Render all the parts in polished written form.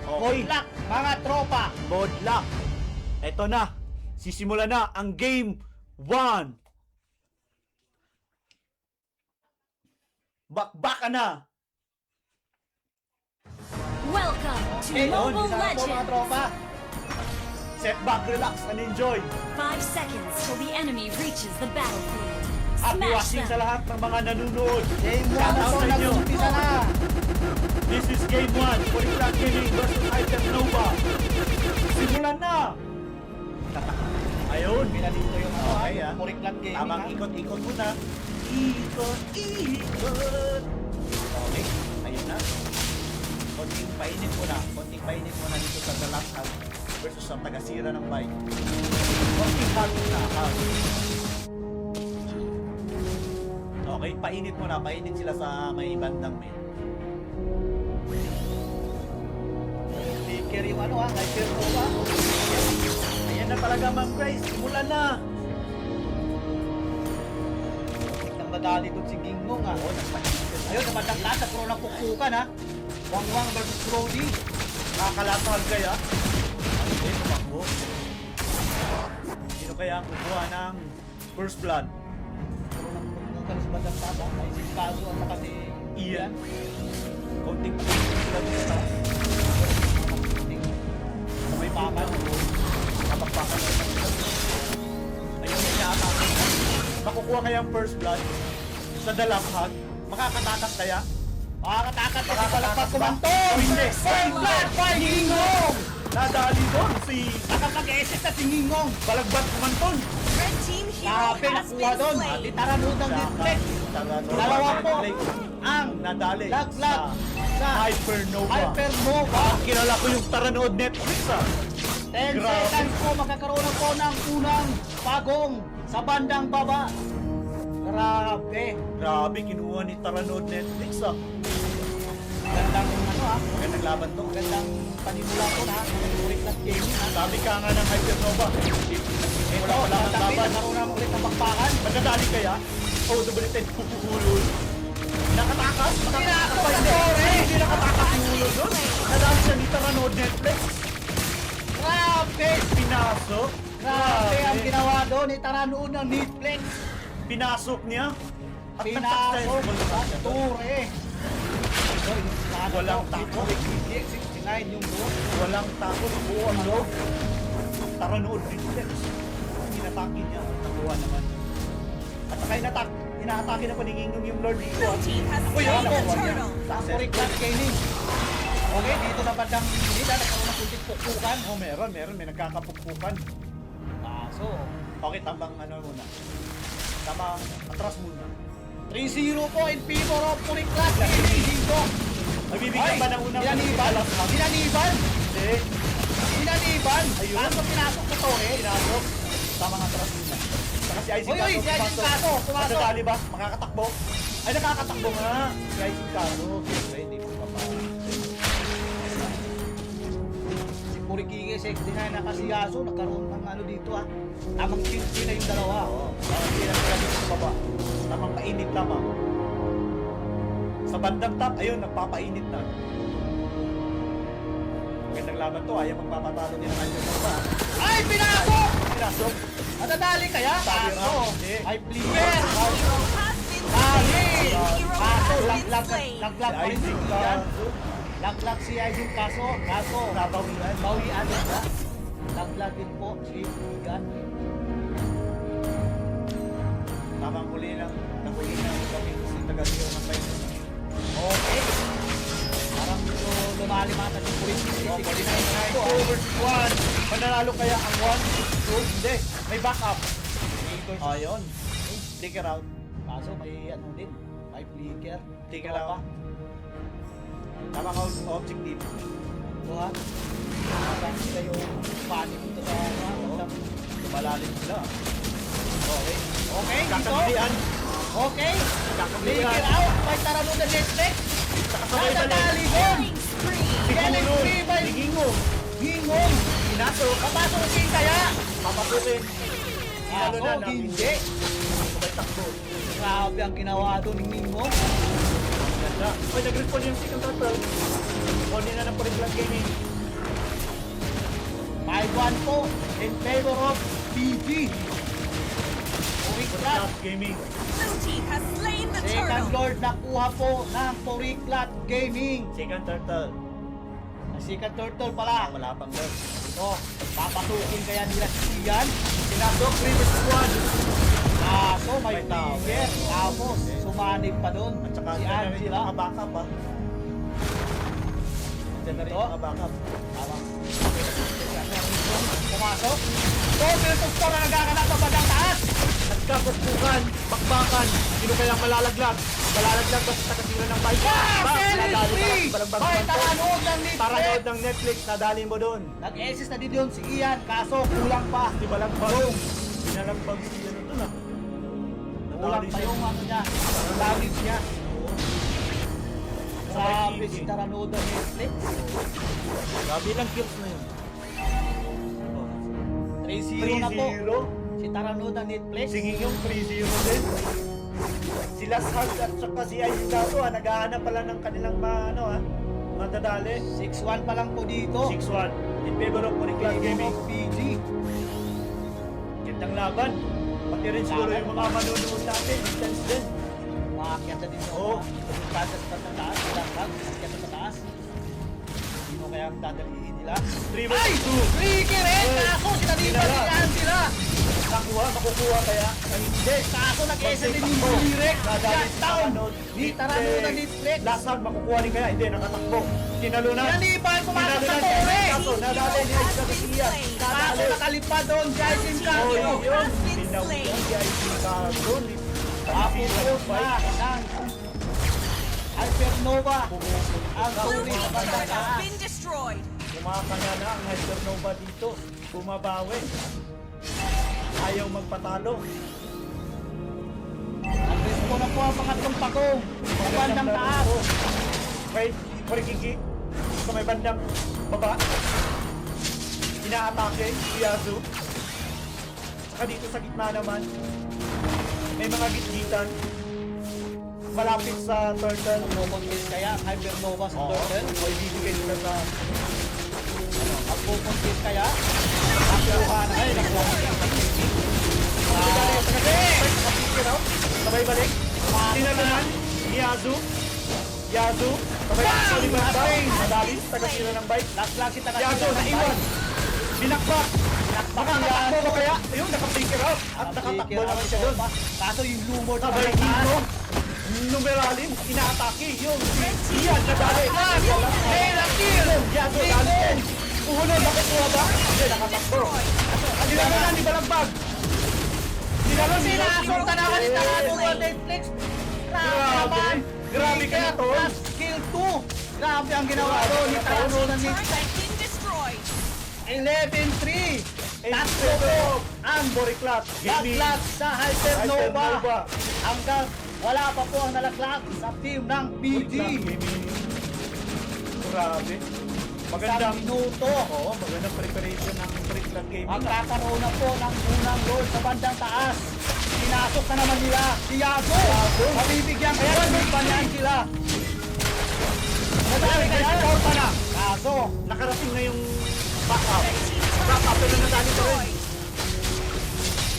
Okay. Good luck, mga tropa. Good luck. Eto na. Sisimula na ang game 1. Bakbaka na. Welcome to Okay, Mobile isa na po, mga Legends! tropa. Set back, relax, and enjoy. 5 seconds till the enemy reaches the battlefield. Happy Smash watching sa them! lahat ng mga nanonood. Game 1 na Shoutout po, sa inyo. nag-umpisa na. This is game 1. Polycrack Gaming versus Item Nova. Simulan na. Ayun. Pinalito yung Okay, ah. Polycrack Gaming. Tamang ha? ikot-ikot muna. Ikot. Okay, ayun na. Konting painit muna dito sa Dalakhan versus sa taga-sira ng bike. Konting hot na hot. Okay, painit sila sa may bandang main. Speaker yung ano ha, hyper po ba? Ayan na talaga, Ma'am Grace. Simulan na. Nang madali doon si Ginggong ha. Oo, nagpainit. Ayun, naman lahat, nagkaroon ng pukpukan ha. Wang-wang versus Brody. Nakakalatahan kaya? Ano din, tumakbo. Sino kaya ang kukuha ng first blood? Nagkaroon ng pukpukan sa bandang tata. Ay si Kazo at saka si Ian. Konting sila dito sa may pakan. kapagpakan na sila. Ayun, may naatake. Makukuha kaya ang first blood sa Dalakhan? Makakatakas kaya? Makakatakas na si Makakatakas Palakpas ba? kumantong! O hindi? First blood by Ginggong! Nadali doon si Nakapag-esit na si Ginggong! Balagbat Kumanton. Red team hero Sabi, has nakuha been doon. slain! Titaranudang deflect. Dalawa po ang nadali laglag sa Hypernova. Hypernova. Kilala ko yung Taranood Netflix 10 Grabe. seconds po, magkakaroon na po ng unang pagong sa bandang baba. Grabe. Grabe, kinuha ni Taranood Netflix Gandang ano ha, Magandang laban to. gandang panimula po na Polycrack Gaming ha. Sabi ka nga ng Hypernova. Ito, Wala pa lang ang tatapin, laban. nagkaroon na ulit ng bakbakan. Magdadali kaya? Oh, double 10 pupuhulol. Nakatakas? Tinakot Pa, sa hindi. Torre. Hindi nakatakas yung ulo doon. Nadali siya ni Taranood Netflix. Grabe. Pinasok. Grabe ang ginawa doon ni Taranood ng Netflix. Pinasok niya. At Pinasok sa nagtakas Torre. Ito, yung lahat Walang po, tako. 69 yung buo. Walang takot. Buo ang loob. Taranood Netflix. Inatake niya. Nakuha naman. At saka inaatake na paningingong yung Lord dito. Blue team has Uy, slain ano? the Nakuha niya. turtle! Sa Polycrack Gaming. Okay, dito na bandang nila, nagkaroon ng kunting pukpukan. Oh, meron. May nagkakapukpukan. Kaso, Okay, tamang ano muna. Tamang atras muna. 3-0 po in favor of Polycrack Gaming dito. Magbibigyan ba ng unang Binaniban? Binaniban? Hindi. Binaniban? Ayun. Kaso pinasok sa Torre. Pinasok. Tamang atras muna. Saka si Isaac Uy, uy, si Isaac Caso, pumasok. Nadali ba? Makakatakbo? Ay, nakakatakbo nga. Si Isaac Caso. Siyempre, hindi mo pa. Si Purikike, 69 na kasi Yaso, nagkaroon ng ano dito ah. Tamang chinchi na yung dalawa. Oo. Tamang pinag sila dito sa baba. Tamang painit lamang. Sa bandang top, ayun, nagpapainit na. Magandang laban to. Ayaw magpapatalo din ang anyo pa. Ay, pinasok! Pinasok. Nadadali kaya? Sabi Kaso, nga, hindi. ay player. Hero has been Dali! slain! Hero Kaso, has been laglag slain! pa Si rin si Isaac Ian. Caso. Laglag si Isaac Caso. Kaso, Nabawian. bawian din ba? Laglag din po si Ian. Tamang huli ng kami si Tagasio ng Paino. Okay. Parang medyo lumalim ata yung Purikike. Oh, 69 po. 2 versus 1. Mananalo kaya ang 1? 2? Hindi. May backup. Ayun. Take it out. Kaso may ano din. May flicker. Take it out. Tamang objective. Ito ha. Parang sila yung panic dito sa ano. Malalim sila. Okay. Okay, dito. Kakabilian. Okay. Kakabilian. Flicker out. May Taranood na Netflix. Nakasabay balik. Nadadali doon. Killing spree! Killing spree by Tingingong. Ginggong. Pinasok. Papasok si kaya. Papasukin. Lalo na Kaso, hindi. Sabay takbo. Grabe ang ginawa doon ni Ginggong. Ganda. Ay, nag-respond yung second turtle. Kunin na ng Polycrack Gaming. 6-1 po in favor of PG. Puriklat. Gaming. Blue team has slain the Second turtle. Lord nakuha po ng Puriklat Gaming. Second turtle. Second Turtle pala. Wala pang Lord. Ito, papasukin kaya nila si Ian. Sinasok previous squad. Kaso may May tao. ticket. Tapos, sumanib pa doon. At saka Si dyan na rin yung Angela. mga backup ha. Dyan na rin yung mga backup. Tama. Pumasok. So, Virtus Pro na nagaganap sa bandang taas. Nagkapuspukan, bakbakan, sino kayang malalaglag? Malalaglag ba sa tagasira ng bike? Penalty free! Hoy, taranood ng Paranood Netflix. ng Netflix, nadali mo doon. Nag-assist na din yun si Ian. Kaso, kulang pa. Di ba lang bag? Pinalagbag si ano doon ah. Kulang pa yung ano niya. Ang damage niya. Grabe si taranood ng Netflix. Grabe lang kills na yun. 3-0 na po. 3-0. Si taranood ng Netflix. Singing yung 3-0 din. Sila Salt at saka si Aizato ah, naghahanap pala ng kanilang ano ah, madadali. 6-1 pa lang po dito. 6-1 in favor of Puriklat Gaming. PG. Gandang laban. Pati rin siguro yung mga manonood natin. Intense din. Maakyat na din yung Oo. Patas pa sa taas. Lahat. Maakyat na sa taas. Sino kaya ang dadalihin nila? 3 Ay! 2. Tricky rin! Oy, Kaso sinalipan sinala. nilaan sila! Nakuha, makukuha kaya? Ay, hindi. Kaso nag-esa din yung Pagsitakbo. direct! Nadali Shut sa down! ano, Di taranood na Netflix! Last round, makukuha rin kaya? Hindi, nakatakbo. Kinalunan. Sinalipan! Pumasok sa Kinalunan. tore! Kaso, nadali ni Aiza Garcia. Kaso nakalipad doon si Aisin Oh, Carlo! yun. has been Pinawian slain. si Aiza Carlo. Apupos na ng Hypernova! Ang Blue turi sa team's bandang turret has taas! been destroyed. Kumakana na ang Hypernova dito. Bumabawi. Ayaw magpatalo. Nag-respo na po ang pangatlong pagong sa bandang taas! May Horikiki sa may bandang baba. Inaatake si Yasu. Saka dito sa gitna naman, may mga gitgitan. Malapit sa turtle. Pupuntis kaya ang Hypernova sa Oo. turtle? O ibibigay nila sa Ang pupuntis kaya? Nakuha na ay nakuha na sabay balik. Tinalunan ni Yasu. Yasu. Sabay sa limang bang. Madali. Tagasira ng bike. Last lang si Tagasira. Yasu naiwan. Binakbak. Nakatakbo ba kaya? Ayun, naka-flicker out. At nakatakbo naman siya doon. Kaso yung lumor sa Sabay dito. Numeralim. Inaatake. Yung Ian nadali. Hey, Rakil! Yasu dali. Uhunod. Nakukuha ba? Hindi, nakatakbo. Dinalunan ni Balagbag. Dinalunan ni Sinasunta na ako ni Tarado sa Netflix. Grabe naman. Grabe ka na, Tol. Plus skill 2. Grabe ang ginawa doon ni Tarado Blue ng team's turret Netflix. has been destroyed. 11-3. Tatlo Tatlo po ang Boriclat. Nalaglag sa Hypernova. Hypernova. Hanggang wala pa po ang nalaglag sa team ng PG. Grabe. Isang Magandang minuto. Oo, magandang preparation ng Boriclat Gaming. Magkakaroon na po ng unang goal sa bandang taas. Pinasok na naman nila si Yago. Mabibigyan kaya ng panyan sila. Nadali kaya pa na. Kaso, Nakarating na yung backup. Red team's turret Backup has na been nadali ko rin. destroyed.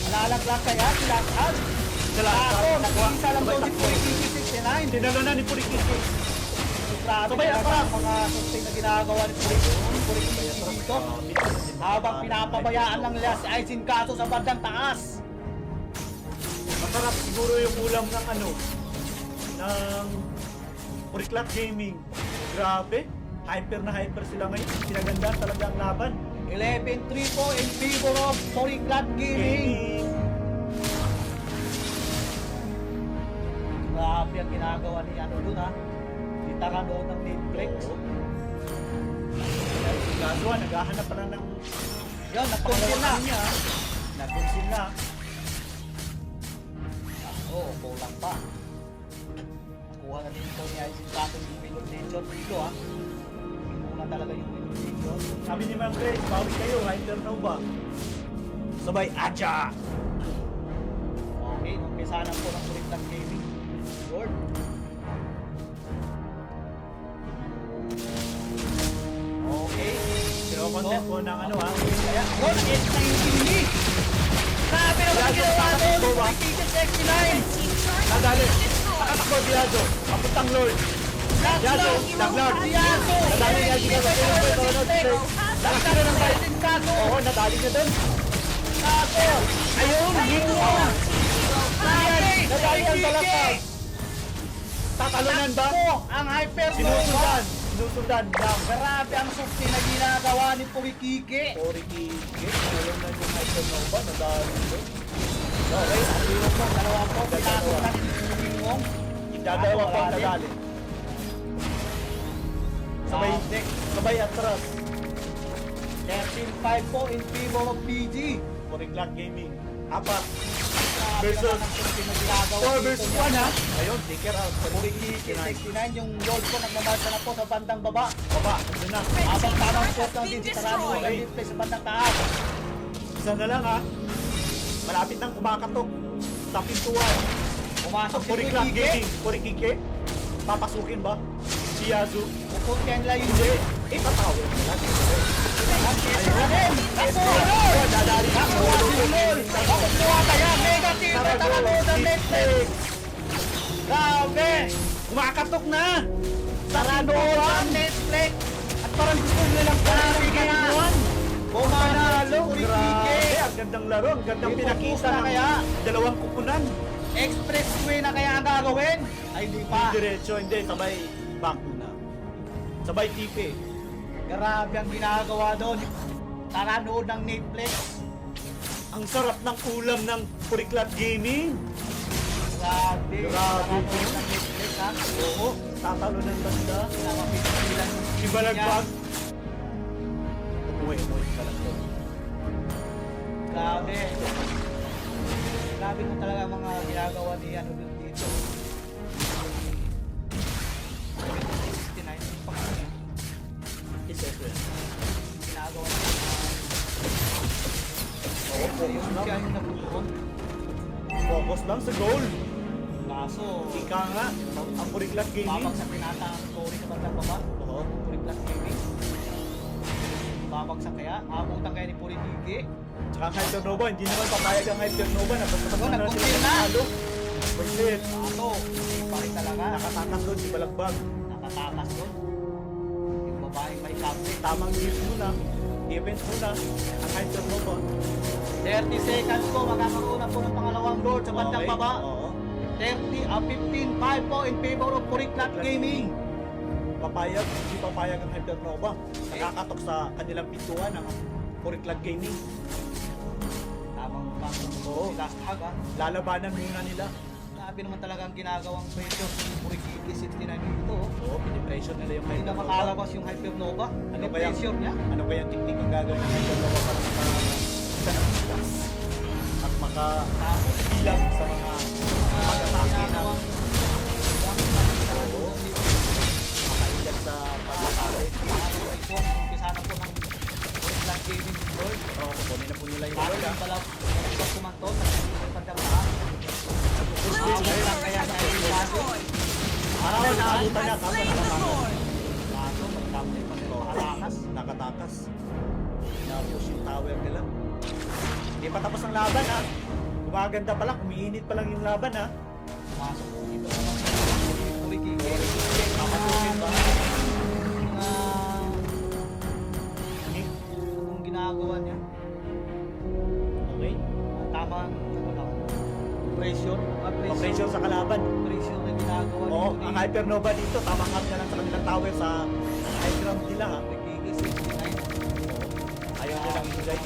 malalaglag kaya sila. Kaso, nag-iisa lang daw si Purikiki 69. Tinalo na ni Purikiki. Grabe Sabay talaga atras. ang mga sustain na ginagawa ni Purikiki dito. Habang pinapabayaan lang nila si Aisin Kaso sa bandang taas. Masarap siguro yung ulam ng ano, ng Boriclat Gaming. Grabe. Hyper na hyper sila ngayon. Pinaganda talaga ang laban. 11-3 po in favor of Puriklat Gaming. Grabe ang ginagawa ni ano dun ha. Ni Tarano ng Netflix. Gagawa, naghahanap pa lang ng Yun, nagkonsin na. niya. Nagkonsin na. Oo, kulang pa. Nakuha na din ito ni Aisin Kaso yung Minor Nation dito ha. Muna talaga yung Minor Nation. Sabi ni Ma'am Grace, bawi kayo, Hypernova. Sabay, Acha! Okay, umpisa na po ng Puriklat Gaming. Lord. Okay. Pero ako content ko ng ano ha. Kaya, yun, yes na yung Gini. Grabe naman ang ginawa doon. Pagkikis X9. Nadali. Nakatakbo si Yazo. Kapuntang Lord. Yazo. Naglord. Yazo. Nadali niya si Yazo. Nakakita ng fight. Kaso. Oo, nadali niya doon. Kaso. Ayun, hingo. Nadali ang talakay. Tatalunan ba? Ang hypernova. Sinusundan. Sinusundan lang. Grabe ang sukti na ginagawa ni Purikike. Orikike. Talunan yung hypernova. Nadali doon. Okay, ang hirap mo. Dalawa po. Pinasok na ni Pumingong. Idadalawa pa ang nadali. Sabay atras. 13-5 po in favor of PG. Oriclat Gaming. Apat. Grabe Versus naman ang sukti na ginagawa 4 dito versus niya. 1 ha. Ayun, take care out. Purikike 69. Yung gold po nagmamarcha na po sa bandang baba. Baba, andun na. Habang tamang shot ng din sa Rano destroyed. ng display sa bandang taas. Isa na lang ha. Malapit nang kumakatok. Sa pintuan. Pumasok Ang si Oriclat Purikike. Gaming. Orikike. Papasukin ba? Si Yazu. Pupunta nila yung Hindi. Itatawag nila. ang kesa na din. Kasunod! Dadali na. Kasunod! Kakukuha kaya negative na talaga sa Netflix. Grabe! Kumakatok na. Sarado ang Netflix. At parang gusto nilang Grabe kaya. Bumanalo, Grabe. Purikike. Ang gandang laro. Ang gandang May pinakita focus na ng kaya. dalawang kupunan. Expressway na kaya ang gagawin? Ay, di pa. Diretso, hindi. Sabay bangko na. Sabay tipe. Grabe ang ginagawa doon. Tara nood ng Netflix. Ang sarap ng ulam ng Puriclat Gaming. Grabe. Grabe. Tara nood ng Netflix, ha? Oo, tatalo ng banda. Pinamapipilan. Ibalagbag. Umuwi ka lang doon. Grabe. Grabe mo talaga ang mga ginagawa ni ano doon dito. 69 pa kami. Isa ko yan. Ginagawa niya. Oo, focus Yung lang. siya yung nabubuon. Focus lang sa goal. Kaso, Ika nga, ang Puriclat Gaming. babag sa pinata ang story sa bandang baba. Oo. Puriplas Gaming. Babagsak kaya? Abutan kaya ni Purikike. Tsaka ang Hypernova, hindi naman papayag ang Hypernova na basta Ano, na nag-compare sila na? natalo. Percent. Kaso, hindi pa rin talaga. Nakatakas doon si Balagbag. Nakatakas doon. Yung babaeng may sabi. Tamang use muna. Defense muna. Ang Hypernova. 30 seconds po, magkakaroon na po ng pangalawang lord sa bandang Okay, baba. Oo. 15-5 po in favor of Puriclat Gaming. Papayag, hindi papayag ang Hypernova. Nakakatok sa kanilang pintuan ng Puriclat Gaming. Tamang tamang Oo. si Last Hug, ha? Lalabanan muna nila. Grabe naman talaga ang ginagawang pressure ng Purikike 69 dito. Oh. Oo, pinipressure nila yung Hindi na Hypernova. makalabas yung Hypernova. Ano Ano kaya? pressure niya? Ano kaya ang teknik ang gagawin ng Hypernova para makakas at makabilang sa mga pag-atake ng makailag sa pag-atake. Ito ang umpisa na po ng Puriclat Gaming Lord. Oo, kukunin na po nila yung Bakit Lord yung ah. pala ang kumanton sa pagkakaan? Blue team's turret has been destroyed. Araw, nakabutan niya. Kaso Slain the nakatakas. Lord. Kaso, magkamali pa rin makatakas. Nakatakas. Napush yung tower nila. Hindi pa tapos ang laban ha. Gumaganda pa lang, umiinit pa lang yung laban ha. Pumasok po dito naman sa Purikike. Papasukin ba? Anong ginagawa niya? Okay. Tamang pressure. Pa-pressure sa kalaban. Pressure na ginagawa Oo, ni ang Hypernova dito, tamang up na lang sa kanilang tower sa high ground nila ha. Purikike 69. Ayaw nilang ibigay.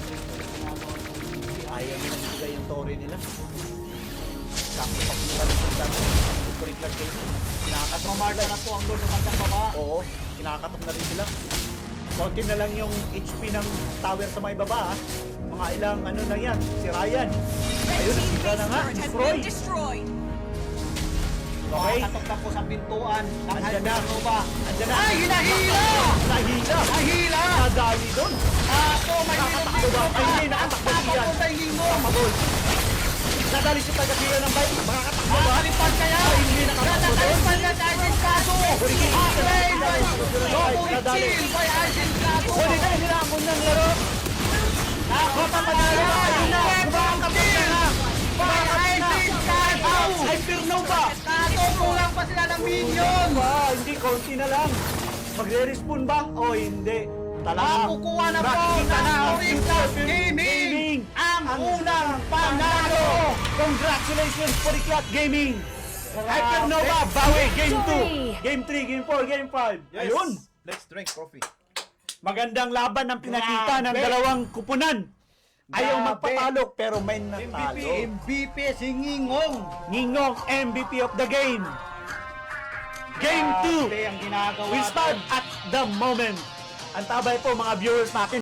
Ayaw nilang ibigay yung tore nila. Sakto pa kung sa Puriclat Gaming. At mamarka na po ang Lord ng bandang baba. Oo, kinakatok na rin sila. Konti na lang yung HP ng tower sa may baba ha. Mga ilang ano lang yan, si Ryan. Red Ayun, team nasira na base nga, turret has destroy. been destroyed. Okay, Katok na po sa pintuan ng Andyan na. Hypernova. andyan na. Ay, hinahila! Nahila! Nahila! Nadali doon! Ako, may Nakatakbo ba? Ay, hindi, nakatakbo siya. Tapos sa hingong. Pagol! Nadali si taga-tira ng bike. Makakatakbo ba? Nakakalipad kaya. Ay, hindi nakatakbo doon. Nakakalipad na si Arjen Caso. Purikike. Play by Nadali. Double kill by Arjen Caso. Huli na, hinamon ng konti na lang. Magre-respawn ba? O hindi. Talaga. Makukuha na po Makikita ng na ang Puriclas future Gaming ang unang panalo. Congratulations, Puriclas Gaming! Hypernova, bawi! Game 2, Game 3, Game 4, Game 5. Ayun! Let's drink coffee. Magandang laban ang pinakita ng Grabe. dalawang kupunan. Ayaw Grabe. magpapalo pero may natalo. MVP si Ngingong. Ngingong MVP of the game. Game 2. Grabe ang ginagawa. We stand at the moment. Ang tabay po mga viewers natin.